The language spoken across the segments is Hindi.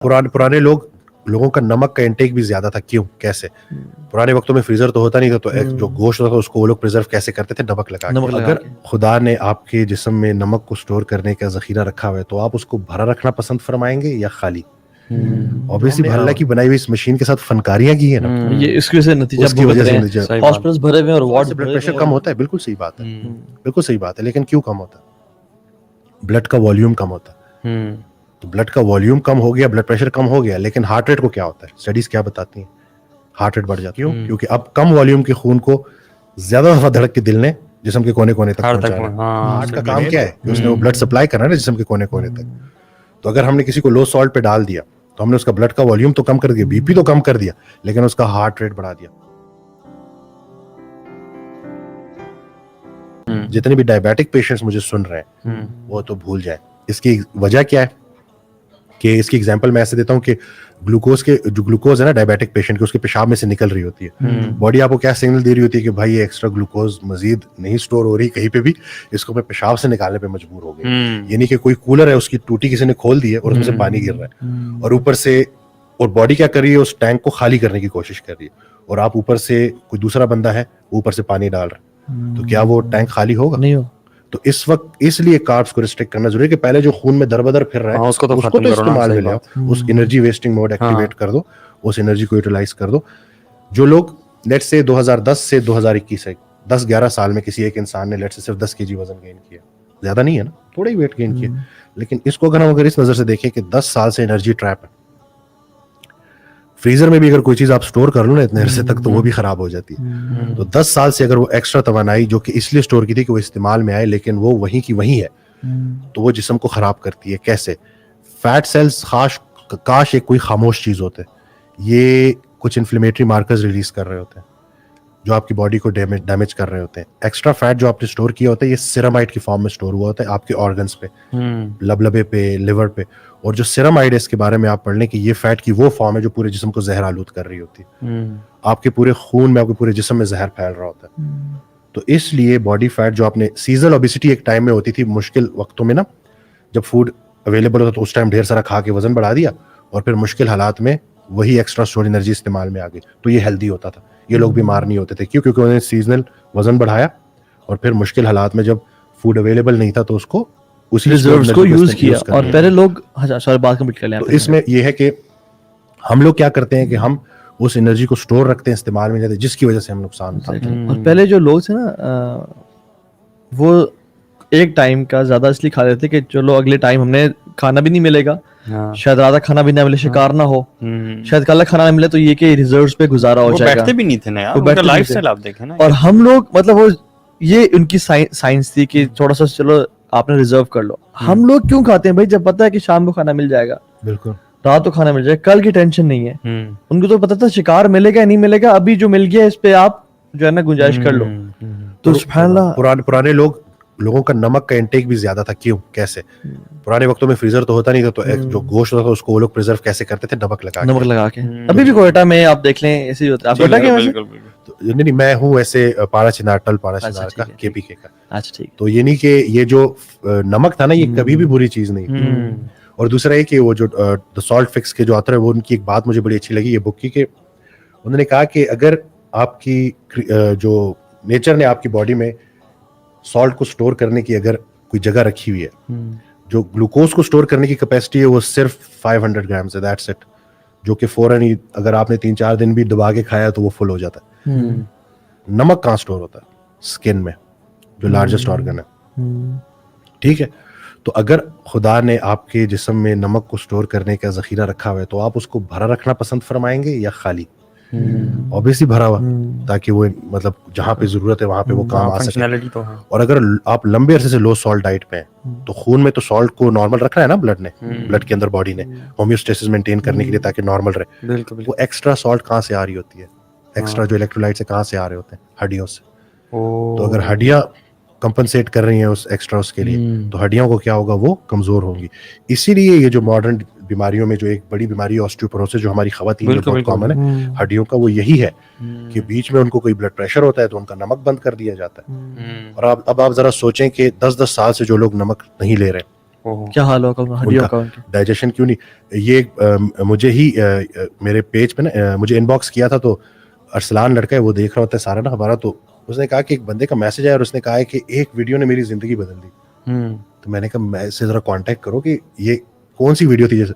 पुराने लोगों का नमक का इंटेक भी ज्यादा था। क्यों, कैसे? पुराने वक्तों में फ्रीजर तो होता नहीं था, तो जो गोश्त होता था उसको वो लोग प्रिजर्व कैसे करते थे? नमक लगा के। अगर खुदा ने आपके जिस्म में नमक को स्टोर करने का जखीरा रखा हुआ है तो आप उसको भरा रखना पसंद फरमाएंगे या खाली? ऑब्वियसली अल्लाह की बनाई हुई इस मशीन के साथ फनकारियां की है ना, ये इसकी वजह से नतीजा उसकी वजह से नतीजा हॉस्पिटल्स भरे हुए और वार्ड ब्लड प्रेशर कम होता है। बिल्कुल सही बात है, बिल्कुल सही बात है। लेकिन क्यों कम होता है? ब्लड का वॉल्यूम कम होता है। तो ब्लड का वॉल्यूम कम हो गया, ब्लड प्रेशर कम हो गया, लेकिन हार्ट रेट को क्या होता है? स्टडीज क्या बताती हैं? हार्ट रेट बढ़ जाती है। क्यों? क्योंकि अब कम वॉल्यूम के खून को ज्यादा दफा धड़क के दिल ने जिस्म के कोने कोने तक पहुंचाना। हार्ट का काम क्या है? कि उसने वो ब्लड सप्लाई करना है ना जिस्म के कोने कोने तक। तो अगर हमने किसी को लो सॉल्ट पे डाल दिया तो हमने उसका ब्लड का वॉल्यूम तो कम कर दिया, बीपी तो कम कर दिया, लेकिन उसका हार्ट रेट बढ़ा दिया। जितने भी डायबिटिक पेशेंट्स मुझे सुन रहे हैं वो तो भूल जाएं। इसकी वजह क्या है? कि इसकी एग्जांपल मैं ऐसे देता हूँ कि जो ग्लूकोज है ना डायबिटिक पेशेंट के, उसके पेशाब में से निकल रही होती है। बॉडी आपको क्या सिग्नल दे रही होती है कि भाई ये एक्स्ट्रा ग्लूकोज मजीद नहीं स्टोर हो रही कहीं पे भी, इसको मैं पेशाब से निकालने पे मजबूर हो गई। ये नहीं कि कोई कूलर है उसकी टूटी किसी ने खोल दी है और उसमें से पानी गिर रहा है, और ऊपर से और बॉडी क्या कर रही है? उस टैंक को खाली करने की कोशिश कर रही है, और आप ऊपर से कोई दूसरा बंदा है ऊपर से पानी डाल रहा है, तो क्या वो टैंक खाली होगा? नहीं हो। तो इस वक्त इसलिए कार्ब्स को रिस्ट्रिक्ट करना जरूरी है कि पहले जो खून में दरबदर फिर रहा है उसको तो इस्तेमाल में ले आओ, उस एनर्जी वेस्टिंग मोड एक्टिवेट कर दो, उस एनर्जी को यूटिलाइज कर दो। जो लोग लेट्स से 2010 से 2021 है 10-11 साल में किसी एक इंसान ने लेट्स से सिर्फ 10 kg वजन गेन किया, ज्यादा नहीं है ना, थोड़ा ही वेट गेन किया, लेकिन इसको अगर हम इस नजर से देखें कि 10 साल से एनर्जी ट्रैप है, फ्रीजर में भी अगर कोई चीज आप स्टोर कर लो ना इतने अरसे तक तो वो भी खराब हो जाती है। तो 10 साल से अगर वो एक्स्ट्रा तवानाई जो कि इसलिए स्टोर की थी कि वो इस्तेमाल में आए, लेकिन वो वहीं की वहीं है, तो वो जिस्म को खराब करती है। कैसे? फैट सेल्स काश एक कोई खामोश चीज होते, ये कुछ इन्फ्लेमेटरी मार्कर्स रिलीज कर रहे होते हैं जो आपकी बॉडी को डैमेज कर रहे होते हैं। एक्स्ट्रा फैट जो आपने स्टोर किया होता है ये सिरामाइड की फॉर्म में स्टोर हुआ होता है आपके ऑर्गन्स पे, लबलबे पे, लिवर पे, और जो सिरामाइड है इसके बारे में आप पढ़ लें कि ये फैट की वो फॉर्म है जो पूरे जिस्म को जहर आलूद कर रही होती है। आपके पूरे खून में, आपके पूरे जिस्म में जहर फैल रहा होता है। तो इसलिए बॉडी फैट जो आपने सीजनल ओबेसिटी एक टाइम में होती थी मुश्किल वक्तों में ना, जब फूड अवेलेबल होता तो उस टाइम ढेर सारा खा के वजन बढ़ा दिया, और फिर मुश्किल हालात में वही एक्स्ट्रा स्टोर एनर्जी इस्तेमाल में आ गई, तो ये हेल्दी होता था, ये लोग बीमार नहीं होते थे। क्यों? क्योंकि उन्होंने सीजनल वजन बढ़ाया और फिर मुश्किल हालात में जब फूड अवेलेबल नहीं था तो उसको उसी रिजर्व्स को यूज किया। और पहले लोग बात कंप्लीट कर लें। तो इसमें ये है कि हम लोग क्या करते हैं कि हम उस एनर्जी को स्टोर रखते हैं, इस्तेमाल में जाते हैं, जिसकी वजह से हम नुकसान उठाते हैं। और पहले जो लोग थे ना वो एक टाइम का ज्यादा इसलिए खा लेते कि चलो अगले टाइम हमने खाना भी नहीं मिलेगा, शायद रात खाना भी ना मिले, शिकार ना हो, शायद कल खाना ना मिले, तो ये के रिजर्व्स पे गुजारा हो जाएगा। बैठते भी नहीं थे ना यार, उनका लाइफस्टाइल आप देखें ना। और हम लोग मतलब वो ये उनकी साइंस थी कि थोड़ा सा चलो आपने रिजर्व कर लो। हम लोग क्यों खाते हैं भाई? जब पता है कि शाम को खाना मिल जाएगा, बिल्कुल रात को खाना मिल जाएगा, कल की टेंशन नहीं है। उनको तो पता था शिकार मिलेगा नहीं मिलेगा, अभी जो मिल गया इस पे आप जो है ना गुंजाइश कर लो। तो सुभानअल्लाह, पुराने लोगों का नमक का इंटेक भी ज्यादा था। क्यों, कैसे? पुराने वक्तों में फ्रीजर तो होता नहीं था, तो जो गोश्त होता था उसको वो लोग प्रिजर्व कैसे करते थे? नमक लगा के। अभी भी कोयटा में आप देख लें ऐसे ही होता है। कोयटा के नहीं, मैं हूँ ऐसे पारा चिनार का केपीके का। अच्छा ठीक। तो ये नहीं कि ये जो नमक था ना ये कभी भी बुरी चीज नहीं। और दूसरा है कि वो जो द सॉल्ट फिक्स के जो ऑथर है वो उनकी एक बात मुझे बड़ी अच्छी लगी ये बुक की, कि उन्होंने कहा कि अगर आपकी जो नेचर ने आपकी बॉडी में सॉल्ट को स्टोर करने की अगर कोई जगह रखी हुई है, जो ग्लूकोज को स्टोर करने की कैपेसिटी है वो सिर्फ 500 ग्राम्स है, दैट्स इट, जो कि फौरन ही अगर आपने 3-4 दिन भी दबा के खाया तो वो फुल हो जाता है। नमक कहाँ स्टोर होता है? स्किन में, जो लार्जेस्ट ऑर्गन है। ठीक है, तो अगर खुदा ने आपके जिस्म में नमक को स्टोर करने का जखीरा रखा हुआ है तो आप उसको भरा रखना पसंद फरमाएंगे या खाली? ऑब्वियसली भरा हुआ, ताकि वो मतलब जहाँ पे जरूरत है वहां पे वो काम आ सके। तो है। और अगर आप लंबे अरसे से लो सॉल्ट डाइट पे हैं तो खून में तो सॉल्ट को नॉर्मल रखना है ना, ब्लड के अंदर बॉडी ने होम्योस्टेसिस मेंटेन करने के लिए, ताकि नॉर्मल रहे। वो एक्स्ट्रा सॉल्ट कहाँ से आ रही होती है? एक्स्ट्रा जो इलेक्ट्रोलाइट्स कहाँ से आ रहे होते हैं? हड्डियों से। तो अगर हड्डियां कंपनसेट कर रही हैं उस एक्स्ट्रा उसके लिए, तो हड्डियों को क्या होगा? वो कमजोर होंगी। इसीलिए ये जो मॉडर्न बीमारियों में जो एक बड़ी बीमारी है ऑस्टियोपोरोसिस, जो हमारी खवातीन में बहुत कॉमन है हड्डियों का, वो यही है कि बीच में उनको कोई ब्लड प्रेशर होता है तो उनका नमक बंद कर दिया जाता है। और अब आप जरा सोचें कि 10-10 साल से जो लोग नमक नहीं ले रहे, क्या हाल होगा हड्डियों का उनके? डाइजेशन क्यों नहीं, ये मुझे ही मेरे पेज पे ना मुझे इनबॉक्स किया था, तो अरसलान लड़का है वो देख रहा होता है सारा ना हमारा, तो उसने कहा कि एक बंदे का मैसेज आया और उसने कहा है कि एक वीडियो ने मेरी जिंदगी बदल दी। तो मैंने कहा मैं इससे जरा कांटेक्ट करो कि ये कौन सी वीडियो थी। जैसे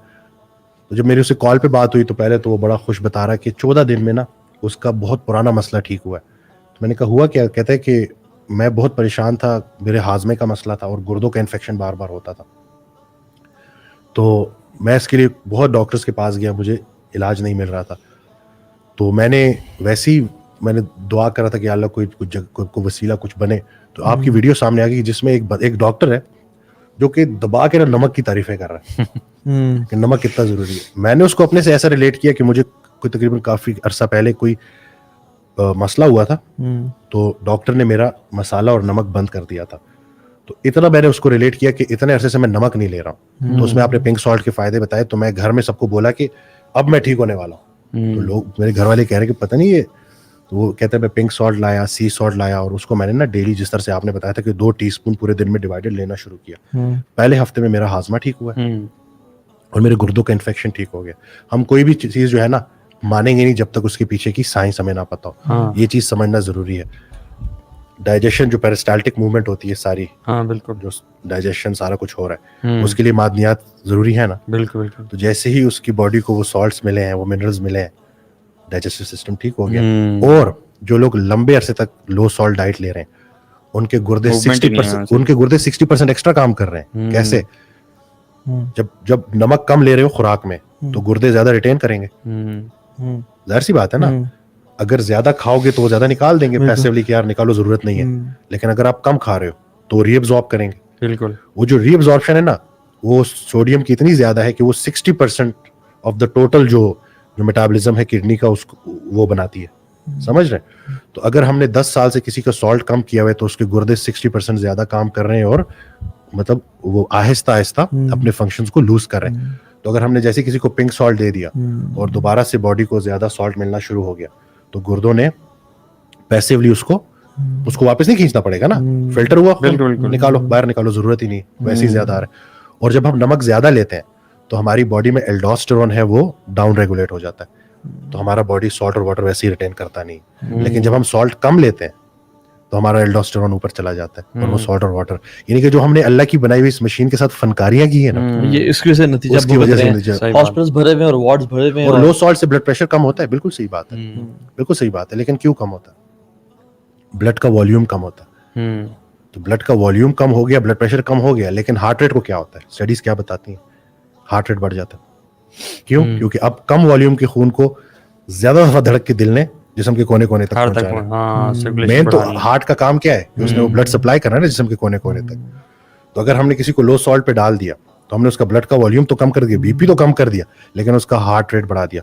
तो जब मेरी उससे कॉल पे बात हुई तो पहले तो वो बड़ा खुश बता रहा है कि 14 दिन में ना उसका बहुत पुराना मसला ठीक हुआ है। तो मैंने कहा हुआ क्या? कहता है कि मैं बहुत परेशान था, मेरे हाजमे का मसला था और गुर्दों का इन्फेक्शन बार बार होता था, तो मैं इसके लिए बहुत डॉक्टर्स के पास गया, मुझे इलाज नहीं मिल रहा था। तो मैंने दुआ करा था कि अल्लाह कोई वसीला कुछ बने, तो आपकी वीडियो सामने आ गई जिसमें एक डॉक्टर है जो कि दबा के ना नमक की तारीफें कर रहा है कि नमक कितना जरूरी है। मैंने उसको अपने से ऐसा रिलेट किया कि मुझे कोई तकरीबन काफी अरसा पहले कोई मसला हुआ था, तो डॉक्टर ने मेरा मसाला और नमक बंद कर दिया था। तो इतना मैंने उसको रिलेट किया कि इतने अरसे से मैं नमक नहीं ले रहा हूँ। तो उसमें आपने पिंक सॉल्ट के फायदे बताए, तो मैं घर में सबको बोला कि अब मैं ठीक होने वाला हूँ। तो लोग मेरे घर वाले कह रहे कि पता नहीं ये, तो वो कहते हैं मैं पिंक सॉल्ट लाया, सी सॉल्ट लाया, और उसको मैंने ना डेली जिस तरह से आपने बताया था कि 2 टीस्पून पूरे दिन में डिवाइडेड लेना शुरू किया। पहले हफ्ते में मेरा हाजमा ठीक हुआ और मेरे गुर्दों का इन्फेक्शन ठीक हो गया। हम कोई भी चीज जो है ना मानेंगे नहीं जब तक उसके पीछे की साइंस हमें ना पता हो। ये चीज समझना जरूरी है। डाइजेशन जो पेरिस्टाल्टिक मूवमेंट होती है सारी, बिल्कुल, जो डाइजेशन सारा कुछ हो रहा है उसके लिए मादनियात जरूरी है ना। बिल्कुल। तो जैसे ही उसकी बॉडी को वो सॉल्ट्स मिले हैं, वो मिनरल्स मिले हैं, डाइजेस्टिव सिस्टम ठीक हो गया। और जो लोग लंबे अरसे तक लो सॉल्ट डाइट ले रहे हैं उनके गुर्दे 60% एक्स्ट्रा काम कर रहे हैं। कैसे? जब नमक कम ले रहे हो खुराक में तो गुर्दे ज्यादा रिटेन करेंगे, जाहिर सी बात है ना। अगर ज्यादा खाओगे तो वो ज्यादा निकाल देंगे पैसिवली कि यार निकालो जरूरत नहीं है। लेकिन अगर आप कम खा रहे हो तो रीअब्सॉर्ब करेंगे। बिल्कुल। वो जो रीअब्सॉर्प्शन है ना, वो सोडियम की इतनी ज्यादा है कि वो 60% ऑफ द टोटल जो मेटाबॉलिज्म है किडनी का उसको वो बनाती है। समझ रहे? तो अगर हमने 10 साल से किसी का सॉल्ट कम किया हुआ है तो उसके गुर्दे 60% ज्यादा काम कर रहे हैं और मतलब वो आहिस्ता आहिस्ता अपने फंक्शंस को लूज कर रहे हैं। तो अगर हमने जैसे किसी को पिंक सॉल्ट दे दिया और दोबारा से बॉडी को ज्यादा सॉल्ट मिलना शुरू हो गया तो गुर्दों ने पैसिवली उसको वापस नहीं खींचना पड़ेगा ना। फिल्टर हुआ, निकालो, बाहर निकालो, जरूरत ही नहीं, वैसे ही ज्यादा आ रहा है। और जब हम नमक ज्यादा लेते हैं तो हमारी बॉडी में एल्डोस्टेरोन है वो डाउन रेगुलेट हो जाता है, तो हमारा बॉडी सॉल्ट और वाटर वैसे ही रिटेन करता नहीं। लेकिन जब हम सॉल्ट कम लेते हैं तो हमारा एल्डोस्टेरोन ऊपर चला जाता है और वो सॉल्ट और वाटर, यानी कि जो हमने अल्लाह की बनाई हुई इस मशीन के साथ फनकारियां की है ना, ये इसकी वजह से नतीजा उसकी वजह से हॉस्पिटल्स भरे हुए हैं और वार्ड्स भरे हुए हैं। और लो सॉल्ट से ब्लड प्रेशर कम होता है। बिल्कुल सही बात है, बिल्कुल सही बात है। लेकिन क्यों कम होता है? ब्लड का वॉल्यूम कम होता है। तो ब्लड का वॉल्यूम कम हो गया, ब्लड प्रेशर कम हो गया, लेकिन हार्ट रेट को क्या होता है? स्टडीज क्या बताती हैं? हार्ट रेट बढ़ जाता है। क्यों? क्योंकि अब कम वॉल्यूम के खून को ज्यादा दफा धड़क के दिल ने जिस्म के कोने कोने तक पहुंचाना। मेन तो हार्ट का काम क्या है कि उसने वो ब्लड सप्लाई करना है ना जिस्म के कोने कोने तक। तो अगर हमने किसी को लो सॉल्ट पे डाल दिया तो हमने उसका ब्लड का वॉल्यूम तो कम कर दिया, बीपी तो कम कर दिया, लेकिन उसका हार्ट रेट बढ़ा दिया।